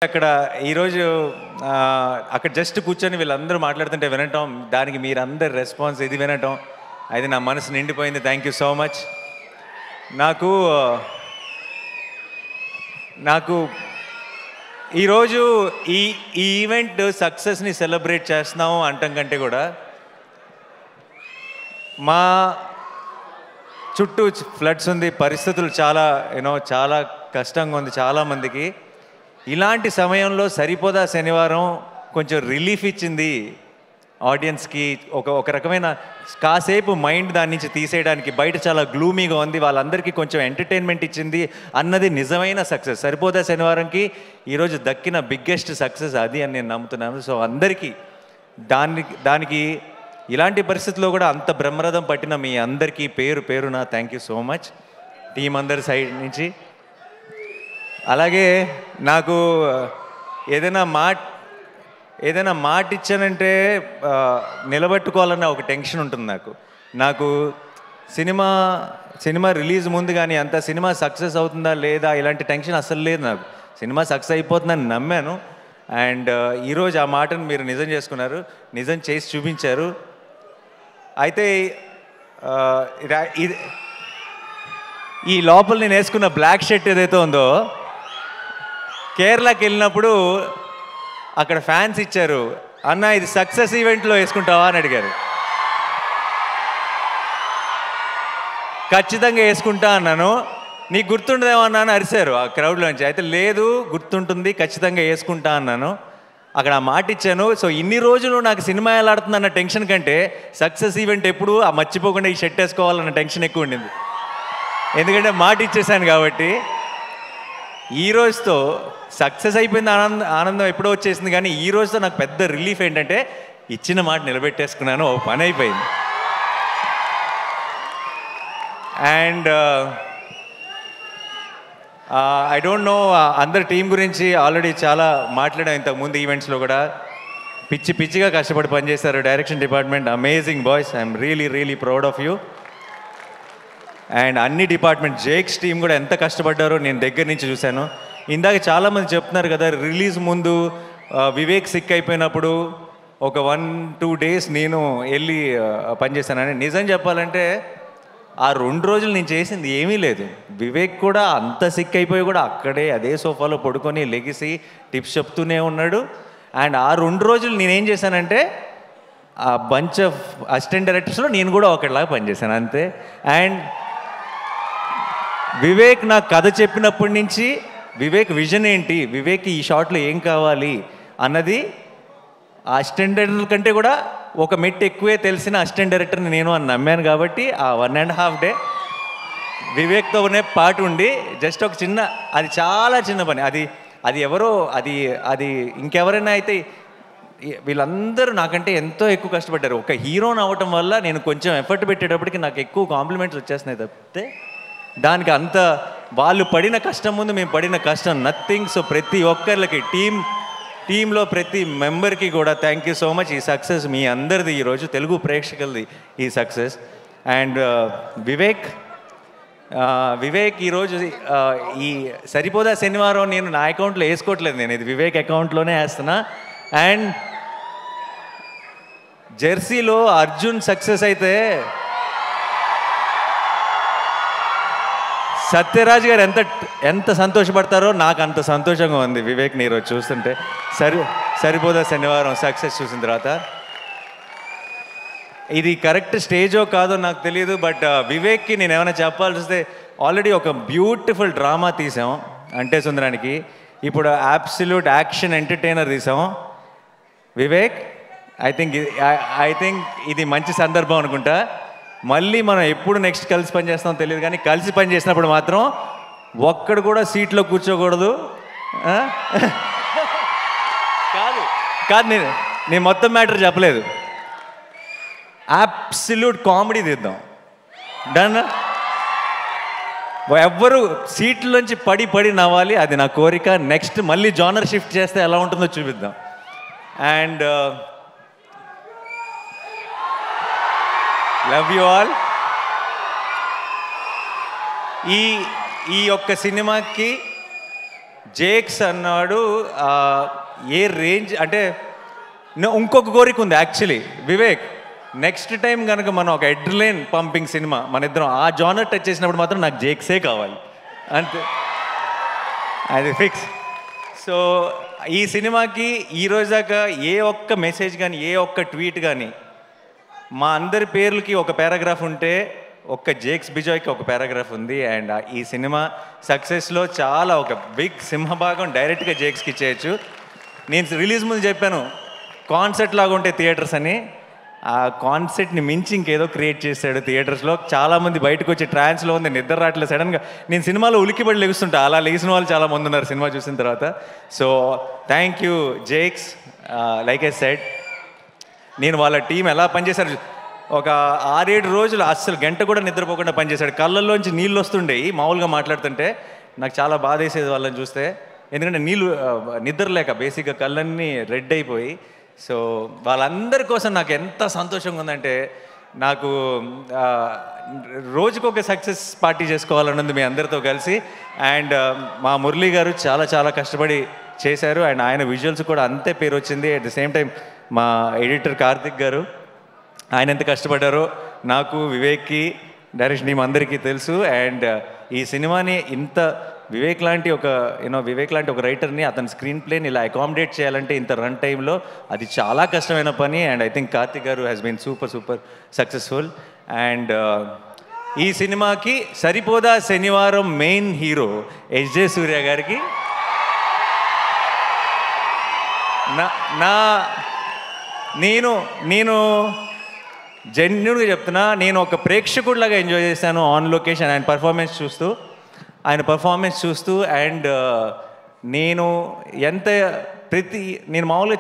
అక్కడ ఈరోజు అక్కడ జస్ట్ కూర్చొని వీళ్ళందరూ మాట్లాడుతుంటే వినటం, దానికి మీరందరు రెస్పాన్స్ ఇది వినటం, అది నా మనసు నిండిపోయింది. Thank you so much. నాకు ఈరోజు ఈ ఈవెంట్ సక్సెస్ని సెలబ్రేట్ చేస్తున్నాము అంటం కంటే కూడా మా చుట్టూ ఫ్లడ్స్ ఉంది, పరిస్థితులు చాలా కష్టంగా ఉంది చాలామందికి. ఇలాంటి సమయంలో సరిపోదా శనివారం కొంచెం రిలీఫ్ ఇచ్చింది ఆడియన్స్కి. ఒక రకమైన కాసేపు మైండ్ దాని నుంచి తీసేయడానికి. బయట చాలా గ్లూమీగా ఉంది, వాళ్ళందరికీ కొంచెం ఎంటర్టైన్మెంట్ ఇచ్చింది అన్నది నిజమైన సక్సెస్. సరిపోదా శనివారంకి ఈరోజు దక్కిన బిగ్గెస్ట్ సక్సెస్ అది అని నేను నమ్ముతున్నాను. సో అందరికీ దానికి ఇలాంటి పరిస్థితుల్లో కూడా అంత బ్రహ్మరథం పట్టిన మీ అందరికీ పేరు పేరున thank you so much team అందరి సైడ్ నుంచి. అలాగే నాకు ఏదైనా మాట ఇచ్చానంటే నిలబెట్టుకోవాలన్న ఒక టెన్షన్ ఉంటుంది నాకు సినిమా రిలీజ్ ముందు కానీ అంత సినిమా సక్సెస్ అవుతుందా లేదా ఇలాంటి టెన్షన్ అస్సలు లేదు నాకు. సినిమా సక్సెస్ అయిపోతుందని నమ్మాను. అండ్ ఈరోజు ఆ మాటను మీరు నిజం చేసుకున్నారు, నిజం చేసి చూపించారు. అయితే ఈ లోపల నేను వేసుకున్న బ్లాక్ షర్ట్ ఏదైతే ఉందో, కేరళకి వెళ్ళినప్పుడు అక్కడ ఫ్యాన్స్ ఇచ్చారు, అన్న ఇది సక్సెస్ ఈవెంట్లో వేసుకుంటావా అని అడిగారు. ఖచ్చితంగా వేసుకుంటా అన్నాను. నీకు గుర్తుండదేమన్నా అని అరిశారు ఆ క్రౌడ్లోంచి. అయితే లేదు, గుర్తుంటుంది, ఖచ్చితంగా వేసుకుంటా అన్నాను. అక్కడ ఆ మాట ఇచ్చాను. సో ఇన్ని రోజులు నాకు సినిమా ఎలా ఆడుతుందన్న టెన్షన్ కంటే సక్సెస్ ఈవెంట్ ఎప్పుడు ఆ మర్చిపోకుండా ఈ షర్ట్ వేసుకోవాలన్న టెన్షన్ ఎక్కువ ఉండింది. ఎందుకంటే మాట ఇచ్చేసాను కాబట్టి. ఈ రోజుతో సక్సెస్ అయిపోయింది, ఆనందం ఎప్పుడో వచ్చేసింది. కానీ ఈ రోజుతో నాకు పెద్ద రిలీఫ్ ఏంటంటే ఇచ్చిన మాట నిలబెట్టేసుకున్నాను, ఓ పని అయిపోయింది. అండ్ ఐ డోంట్ నో, అందరి టీం గురించి ఆల్రెడీ చాలా మాట్లాడాం ఇంతకుముందు ఈవెంట్స్లో కూడా. పిచ్చిగా కష్టపడి పనిచేశారు direction department. Amazing boys, I'm really proud of you. And అన్ని డిపార్ట్మెంట్, జేక్స్ టీం కూడా ఎంత కష్టపడ్డారో నేను దగ్గర నుంచి చూశాను. ఇందాక చాలామంది చెప్తున్నారు కదా, రిలీజ్ ముందు వివేక్ సిక్ అయిపోయినప్పుడు ఒక 1-2 డేస్ నేను వెళ్ళి పనిచేశానని. నిజం చెప్పాలంటే ఆ 2 రోజులు నేను చేసింది ఏమీ లేదు. వివేక్ కూడా అంత సిక్ అయిపోయి కూడా అక్కడే అదే సోఫాలో పడుకొని లెగిసి టిప్స్ చెప్తూనే ఉన్నాడు. అండ్ ఆ 2 రోజులు నేనేం చేశానంటే ఆ బంచ్ ఆఫ్ అసిస్టెంట్ డైరెక్టర్స్లో నేను కూడా ఒకటిలాగా పనిచేశాను అంతే. అండ్ వివేక్ నాకు కథ చెప్పినప్పటి నుంచి వివేక్ విజన్ ఏంటి, వివేక్ ఈ షాట్లో ఏం కావాలి అన్నది ఆ అసిస్టెంట్ డైరెక్టర్ కంటే కూడా ఒక మెట్టు ఎక్కువే తెలిసిన అసిస్టెంట్ డైరెక్టర్ని నేను అని నమ్మాను. కాబట్టి ఆ 1.5 డే వివేక్తోనే పాటు ఉండి జస్ట్ ఒక చిన్న, అది చాలా చిన్న పని, అది ఎవరో అది ఇంకెవరైనా అయితే వీళ్ళందరూ నాకంటే ఎంతో ఎక్కువ కష్టపడ్డారు. ఒక హీరోని అవ్వటం వల్ల నేను కొంచెం ఎఫర్ట్ పెట్టేటప్పటికి నాకు ఎక్కువ కాంప్లిమెంట్స్ వచ్చేస్తున్నాయి తప్పితే దానికి అంత వాళ్ళు పడిన కష్టం ముందు మేము పడిన కష్టం నథింగ్. సో ప్రతి ఒక్కరికి టీంలో ప్రతి మెంబర్కి కూడా థ్యాంక్ యూ సో మచ్. ఈ సక్సెస్ మీ అందరిది, ఈరోజు తెలుగు ప్రేక్షకులది ఈ సక్సెస్. అండ్ వివేక్ ఈరోజు ఈ సరిపోదా శనివారం నేను నా అకౌంట్లో వేసుకోవట్లేదు, నేను ఇది వివేక్ అకౌంట్లోనే వేస్తున్నా. అండ్ జెర్సీలో అర్జున్ సక్సెస్ అయితే సత్యరాజ్ గారు ఎంత సంతోషపడతారో నాకు అంత సంతోషంగా ఉంది వివేక్ని ఈరోజు చూస్తుంటే. సరిపోదా శనివారం సక్సెస్ చూసిన తర్వాత. ఇది కరెక్ట్ స్టేజో కాదో నాకు తెలియదు, బట్ వివేక్కి నేను ఏమైనా చెప్పాల్సి వస్తే, ఆల్రెడీ ఒక బ్యూటిఫుల్ డ్రామా తీసాం అంటే సుందరానికి, ఇప్పుడు అబ్సల్యూట్ యాక్షన్ ఎంటర్టైనర్ తీసాం. వివేక్ ఐ థింక్ ఇది మంచి సందర్భం అనుకుంటా. మళ్ళీ మనం ఎప్పుడు నెక్స్ట్ కలిసి పని చేస్తామో తెలియదు, కానీ కలిసి పని చేసినప్పుడు మాత్రం ఒక్కడు కూడా సీట్లో కూర్చోకూడదు. కాదు నేను మొత్తం మ్యాటర్ చెప్పలేదు. అబ్సల్యూట్ కామెడీ తీద్దాం, డన్. ఎవ్వరు సీట్లోంచి పడి నవ్వాలి, అది నా కోరిక. నెక్స్ట్ మళ్ళీ జానర్ షిఫ్ట్ చేస్తే ఎలా ఉంటుందో చూపిద్దాం. And love you all. ఈ యొక్క సినిమాకి జేక్స్ అన్నాడు ఏ రేంజ్ అంటే ఇంకొక కోరిక ఉంది యాక్చువల్లీ వివేక్, నెక్స్ట్ టైం కనుక మనం ఒక ఎడ్రిలైన్ పంపింగ్ సినిమా మన ఇద్దరం ఆ జానర్ టచ్ చేసినప్పుడు మాత్రం నాకు జేక్సే కావాలి అంతే, అది ఫిక్స్. సో ఈ సినిమాకి ఈరోజు దాకా ఏ ఒక్క మెసేజ్ కానీ ఏ ఒక్క ట్వీట్ కానీ మా అందరి పేర్లకి ఒక పారాగ్రాఫ్ ఉంటే ఒక్క జేక్స్ బిజాయ్కి ఒక పారాగ్రాఫ్ ఉంది. అండ్ ఈ సినిమా సక్సెస్లో చాలా ఒక బిగ్ సింహభాగం డైరెక్ట్గా జేక్స్కి ఇచ్చేయచ్చు. నేను రిలీజ్ ముందు చెప్పాను కాన్సెప్ట్ లాగా ఉంటాయి థియేటర్స్ అని, ఆ కాన్సెప్ట్ని మించి ఇంకేదో క్రియేట్ చేశాడు థియేటర్స్లో. చాలామంది బయటకు వచ్చి ట్రాన్స్లో ఉంది, నిద్ర రావట్లేదు. సడన్గా నేను సినిమాలో ఉలికిపడి లెగుస్తుంటా, అలా లెగిసిన వాళ్ళు చాలామంది ఉన్నారు సినిమా చూసిన తర్వాత. So thank you Jakes. Like I said, నేను వాళ్ళ టీం ఎలా పనిచేశారు, ఒక 6-7 రోజులు అస్సలు గంట కూడా నిద్రపోకుండా పనిచేశాడు. కళ్ళల్లోంచి నీళ్ళు వస్తుండేవి మామూలుగా మాట్లాడుతుంటే, నాకు చాలా బాధ వేసేది వాళ్ళని చూస్తే, ఎందుకంటే నిద్ర లేక బేసిక్గా కళ్ళన్నీ రెడ్ అయిపోయి. సో వాళ్ళందరి కోసం నాకు ఎంత సంతోషంగా ఉందంటే, నాకు రోజుకొక సక్సెస్ పార్టీ చేసుకోవాలన్నది మీ అందరితో కలిసి. అండ్ మా మురళీ గారు చాలా చాలా కష్టపడి చేశారు, అండ్ ఆయన విజువల్స్ కూడా అంతే పేరు వచ్చింది. అట్ ద సేమ్ టైం మా ఎడిటర్ కార్తిక్ గారు, ఆయన ఎంత కష్టపడ్డారో నాకు, వివేక్కి, డైరెక్షన్ టీం అందరికీ తెలుసు. అండ్ ఈ సినిమాని ఇంత వివేక్ లాంటి ఒక రైటర్ని అతని స్క్రీన్ ప్లేని ఇలా అకామిడేట్ చేయాలంటే ఇంత రన్ టైంలో అది చాలా కష్టమైన పని. అండ్ ఐ థింక్ కార్తిక్ గారు has been super successful. And ఈ సినిమాకి సరిపోదా శనివారం మెయిన్ హీరో ఎస్జే సూర్య గారికి నేను జెన్యున్గా చెప్తున్నా, నేను ఒక ప్రేక్షకుడిలాగా ఎంజాయ్ చేశాను ఆన్ లొకేషన్ ఆయన పర్ఫార్మెన్స్ చూస్తూ. అండ్ నేను మామూలుగా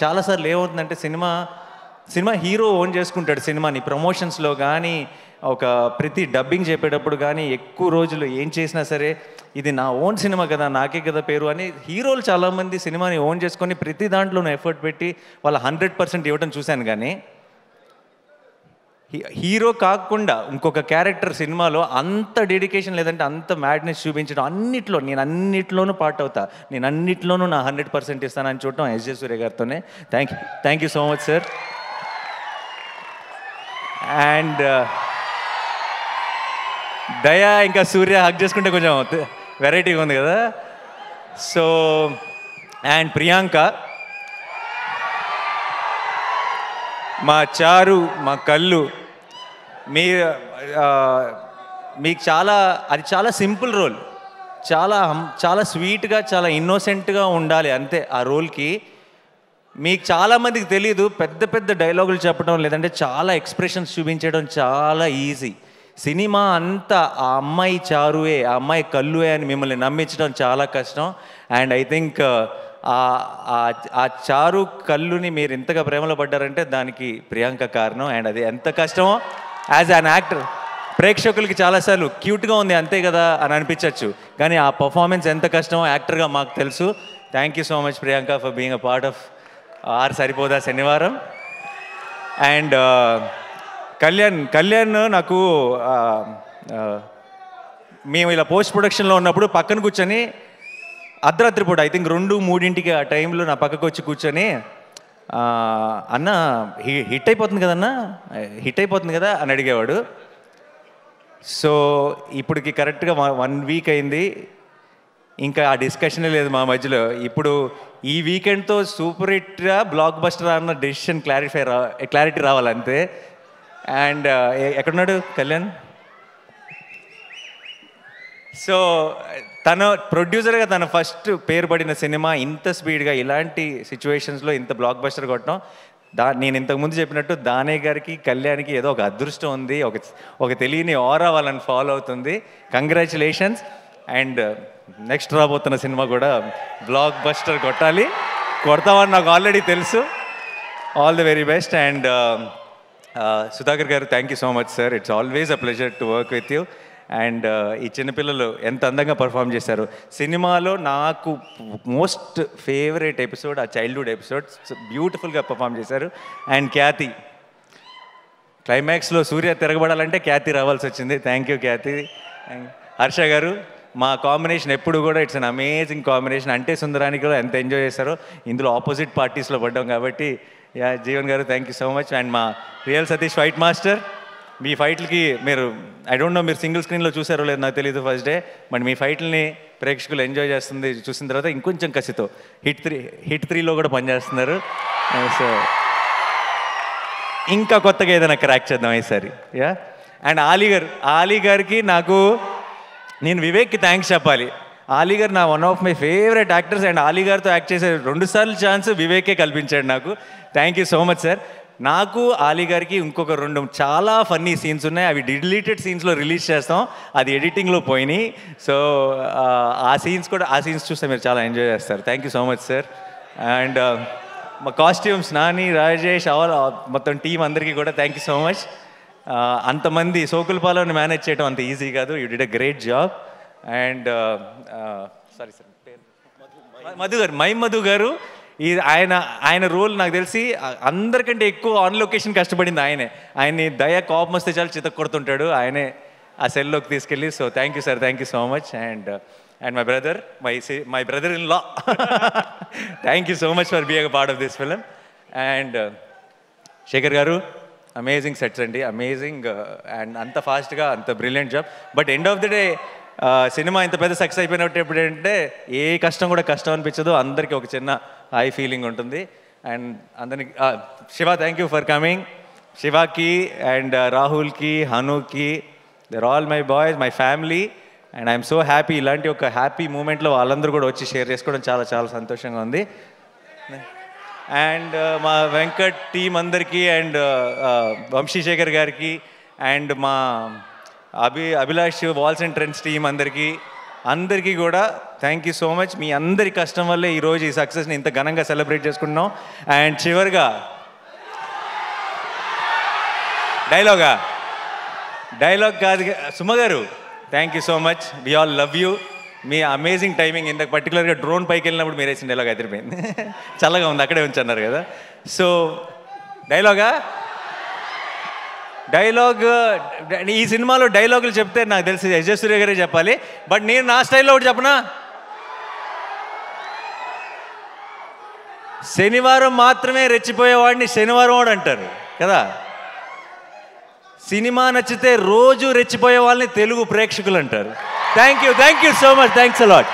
చాలాసార్లు ఏమవుతుందంటే, సినిమా హీరో ఓన్ చేసుకుంటాడు సినిమాని, ప్రమోషన్స్లో కానీ ఒక ప్రతి డబ్బింగ్ చెప్పేటప్పుడు కానీ ఎక్కువ రోజులు ఏం చేసినా సరే ఇది నా ఓన్ సినిమా కదా, నాకే కదా పేరు అని హీరోలు చాలామంది సినిమాని ఓన్ చేసుకొని ప్రతి దాంట్లోనూ ఎఫర్ట్ పెట్టి వాళ్ళ 100% ఇవ్వడం చూశాను. కానీ హీరో కాకుండా ఇంకొక క్యారెక్టర్ సినిమాలో అంత డెడికేషన్ లేదంటే అంత మ్యాడ్నెస్ చూపించడం, నేను అన్నిట్లోనూ పార్ట్ అవుతా, నేను అన్నిట్లోనూ నా 100% ఇస్తానని చూడటం ఎస్జే సూర్య గారితోనే. Thank you so much sir. And Daya ఇంకా సూర్య హక్ చేసుకుంటే కొంచెం వెరైటీగా ఉంది కదా. సో అండ్ ప్రియాంక, మా చారు, మా కళ్ళు, మీకు అది చాలా సింపుల్ రోల్, చాలా స్వీట్గా చాలా ఇన్నోసెంట్గా ఉండాలి అంతే ఆ రోల్కి. మీకు చాలామందికి తెలీదు, పెద్ద పెద్ద డైలాగులు చెప్పడం లేదంటే చాలా ఎక్స్ప్రెషన్స్ చూపించడం చాలా ఈజీ. సినిమా అంతా ఆ అమ్మాయి చారువే, ఆ అమ్మాయి కళ్ళువే అని మిమ్మల్ని నమ్మించడం చాలా కష్టం. అండ్ ఐ థింక్ ఆ చారు కళ్ళుని మీరు ఇంతగా ప్రేమలో పడ్డారంటే దానికి ప్రియాంక కారణం. అండ్ అది ఎంత కష్టమో యాజ్ అన్ యాక్టర్ ప్రేక్షకులకి చాలాసార్లు క్యూట్గా ఉంది అంతే కదా అని అనిపించవచ్చు, కానీ ఆ పర్ఫార్మెన్స్ ఎంత కష్టమో యాక్టర్గా మాకు తెలుసు. Thank you so much Priyanka for being a part of our Saripodhaa Sanivaaram. And Kalyan నాకు మేము ఇలా పోస్ట్ ప్రొడక్షన్లో ఉన్నప్పుడు పక్కన కూర్చొని అర్ధరాత్రి పూట ఐ థింక్ 2-3 ఆ టైంలో నా పక్కకు వచ్చి కూర్చొని, అన్న హిట్ అయిపోతుంది కదా అని అడిగేవాడు. సో ఇప్పటికి కరెక్ట్గా 1 వీక్ అయింది, ఇంకా ఆ డిస్కషనే లేదు మా మధ్యలో. ఇప్పుడు ఈ వీకెండ్తో సూపర్ హిట్గా బ్లాక్ బస్టర్ అన్న డెసిషన్ క్లారిటీ రావాలంతే. అండ్ ఎక్కడున్నాడు కళ్యాణ్? సో తన ప్రొడ్యూసర్గా తన ఫస్ట్ పేరు పడిన సినిమా ఇంత స్పీడ్గా ఇలాంటి సిచ్యువేషన్స్లో ఇంత బ్లాక్ బస్టర్ కొట్టడం, నేను ఇంతకుముందు చెప్పినట్టు దానే గారికి కళ్యాణ్కి ఏదో ఒక అదృష్టం ఉంది, ఒక తెలియని ఆరా వాళ్ళని ఫాలో అవుతుంది. కంగ్రాచులేషన్స్. అండ్ నెక్స్ట్ రాబోతున్న సినిమా కూడా బ్లాక్ బస్టర్ కొడతామని నాకు ఆల్రెడీ తెలుసు. All the very best. And Sudhakar garu, thank you so much sir, it's always a pleasure to work with you. And ఈ చిన్నపిల్లలు ఎంత అందంగా పర్ఫామ్ చేశారు సినిమాలో. నాకు మోస్ట్ ఫేవరెట్ ఎపిసోడ్ ఆ చైల్డ్హుడ్ ఎపిసోడ్, బ్యూటిఫుల్గా పర్ఫామ్ చేశారు. అండ్ ఖ్యాతి, క్లైమాక్స్లో సూర్య తిరగబడాలంటే ఖ్యాతి రావాల్సి వచ్చింది. థ్యాంక్ యూ ఖ్యాతి. హర్ష గారు, మా కాంబినేషన్ ఎప్పుడు కూడా ఇట్స్ అన్ అమేజింగ్ కాంబినేషన్. అంటే సుందరానికి కూడా ఎంత ఎంజాయ్ చేస్తారో ఇందులో ఆపోజిట్ పార్టీస్లో పడ్డాం కాబట్టి జీవన్ గారు thank you so much. And మా రియల్ సతీష్ ఫైట్ మాస్టర్, మీ ఫైట్లకి మీరు ఐ డోంట్ నో మీరు సింగిల్ స్క్రీన్లో చూసారో లేదు నాకు తెలియదు ఫస్ట్ డే, బట్ మీ ఫైట్లని ప్రేక్షకులు ఎంజాయ్ చేస్తుంది చూసిన తర్వాత ఇంకొంచెం కసితో హిట్ 3లో కూడా పనిచేస్తున్నారు. సో ఇంకా కొత్తగా ఏదైనా క్రాక్ చేద్దాం ఈసారి. అండ్ ఆలీ గారికి నేను వివేక్కి థ్యాంక్స్ చెప్పాలి. ఆలీ గారు నా one of my favourite actors and Ali గారితో యాక్ట్ చేసే 2 సార్లు ఛాన్స్ వివేకే కల్పించాడు నాకు. Thank you so much sir. నాకు ఆలీ గారికి ఇంకొక 2 చాలా ఫన్నీ సీన్స్ ఉన్నాయి, అవి డిలీటెడ్ సీన్స్లో రిలీజ్ చేస్తాం, అది ఎడిటింగ్లో పోయినాయి. సో ఆ సీన్స్ చూస్తే మీరు చాలా ఎంజాయ్ చేస్తారు. Thank you so much sir. And మా కాస్ట్యూమ్స్ నాని, రాజేష్, మొత్తం టీం అందరికీ కూడా థ్యాంక్ యూ సో మచ్. అంతమంది సోకులపాలని మేనేజ్ చేయడం అంత ఈజీ కాదు. You did a great job. And sorry sir Madhu గారు ఆయన రోల్ నాకు తెలిసి అందరికంటే ఎక్కువ ఆన్ లొకేషన్ కష్టపడింది ఆయన్ని కోపం వస్తే చాలా చితక్ కొడుతుంటాడు, ఆయనే ఆ సెల్లోకి తీసుకెళ్ళి. So thank you sir, thank you so much. And my brother in law thank you so much for being a part of this film. And Shekhar గారు అమేజింగ్ సెట్స్ అండి, అమేజింగ్. అండ్ అంత ఫాస్ట్గా అంత brilliant job. But end of the day సినిమా ఇంత పెద్ద success అయిపోయినప్పుడు ఏంటంటే ఏ కష్టం కూడా కష్టం అనిపించదు, అందరికీ ఒక చిన్న హై ఫీలింగ్ ఉంటుంది. అండ్ అందరికి Shiva thank you for coming. శివాకి అండ్ రాహుల్కి, హనుకి, there all my boys, my family. And I'm so happy, ఇలాంటి ఒక హ్యాపీ మూమెంట్లో వాళ్ళందరూ కూడా వచ్చి షేర్ చేసుకోవడం చాలా చాలా సంతోషంగా ఉంది. అండ్ మా వెంకట్ టీం అందరికీ, అండ్ వంశీశేఖర్ గారికి, అండ్ మా Abhilash walls and trends team అందరికీ కూడా థ్యాంక్ యూ సో మచ్. మీ అందరి కష్టం వల్లే ఈరోజు ఈ సక్సెస్ని ఇంత ఘనంగా సెలబ్రేట్ చేసుకుంటున్నాం. అండ్ చివరిగా డైలాగ్ కాదు సుమ గారు, thank you so much. We all love you. మీ అమేజింగ్ టైమింగ్, ఇంతకు పర్టికులర్గా డ్రోన్ పైకి వెళ్ళినప్పుడు మీరు వేసిన డైలాగ్ అదిరిపోయింది. చల్లగా ఉంది, అక్కడే ఉంచన్నారు కదా. సో డైలాగ్ ఈ సినిమాలో డైలాగులు చెప్తే నాకు తెలిసి ఎస్ సూర్య గారే చెప్పాలి, బట్ నేను నా స్టైల్లో ఒకటి చెప్పనా? శనివారం మాత్రమే రెచ్చిపోయేవాడిని శనివారం వాడు అంటారు కదా. సినిమా నచ్చితే రోజు రెచ్చిపోయే వాళ్ళని తెలుగు ప్రేక్షకులు అంటారు. Thank you so much, thanks a lot.